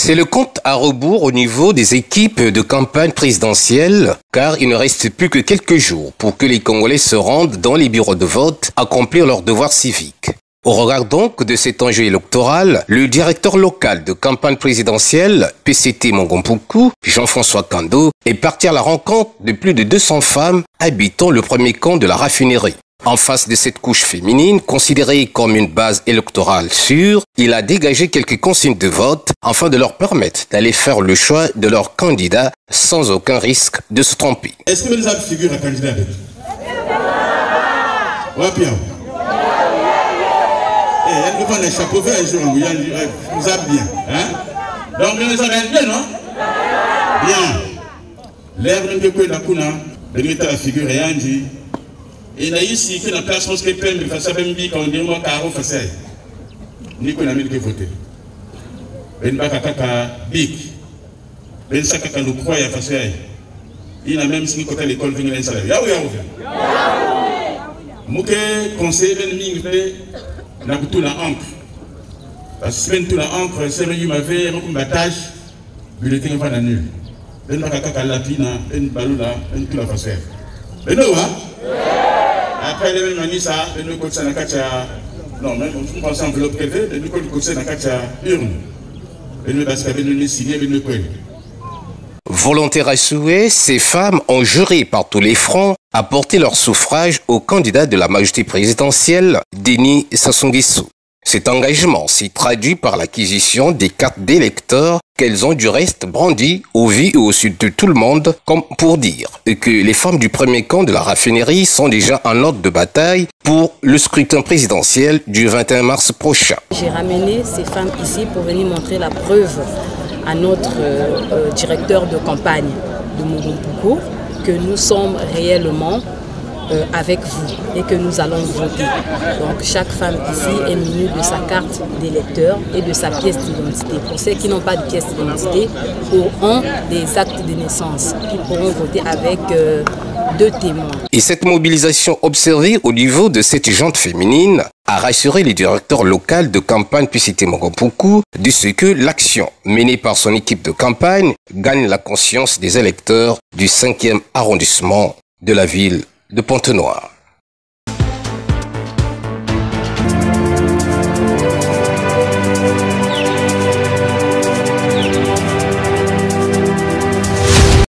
C'est le compte à rebours au niveau des équipes de campagne présidentielle, car il ne reste plus que quelques jours pour que les Congolais se rendent dans les bureaux de vote, accomplir leurs devoirs civiques. Au regard donc de cet enjeu électoral, le directeur local de campagne présidentielle, PCT Mongompuku, Jean-François Kando, est parti à la rencontre de plus de 200 femmes habitant le premier camp de la raffinerie. En face de cette couche féminine, considérée comme une base électorale sûre, il a dégagé quelques consignes de vote afin de leur permettre d'aller faire le choix de leur candidat sans aucun risque de se tromper. Est-ce que vous avez figure à candidat? Oui, bien. Elle nous prend les chapeaux verts un jour, vous avez bien. Hein? Donc, nous allons bien, non? Bien. L'herbe de quoi la kuna, la figure et Andy. Et là, ici, il y a une place où il y a une place où il y a une place où il y a une place voter. Il y a une place big. Il y a une place où il y a même si côté l'école vient un salaire. Ya oui. Mouké conseil na tout la encre. Parce que tout la encre, c'est le m'avait un battage, bulletin va la nul. Il y a une lapina, une baloula, une tout la façon. Et nous, après les mêmes manies, ça, nous côté na katia. Non, mais on pense enveloppe privée, nous côté na katia urne. Et nous parce que nous signé, nous quoi. Volontaires à souhait, ces femmes ont juré par tous les fronts à porter leur suffrage au candidat de la majorité présidentielle, Denis Sassou Nguesso. Cet engagement s'est traduit par l'acquisition des cartes d'électeurs qu'elles ont du reste brandies au vu et au sud de tout le monde, comme pour dire que les femmes du premier camp de la raffinerie sont déjà en ordre de bataille pour le scrutin présidentiel du 21 mars prochain. J'ai ramené ces femmes ici pour venir montrer la preuve à notre directeur de campagne de Mongompuku que nous sommes réellement avec vous et que nous allons voter. Donc chaque femme ici est munie de sa carte d'électeur et de sa pièce d'identité. Pour ceux qui n'ont pas de pièce d'identité ou ont des actes de naissance, ils pourront voter avec 2 témoins. Et cette mobilisation observée au niveau de cette gente féminine a rassuré les directeurs locaux de campagne PCT Mongompuku de ce que l'action menée par son équipe de campagne gagne la conscience des électeurs du 5e arrondissement de la ville de Pointe-Noire.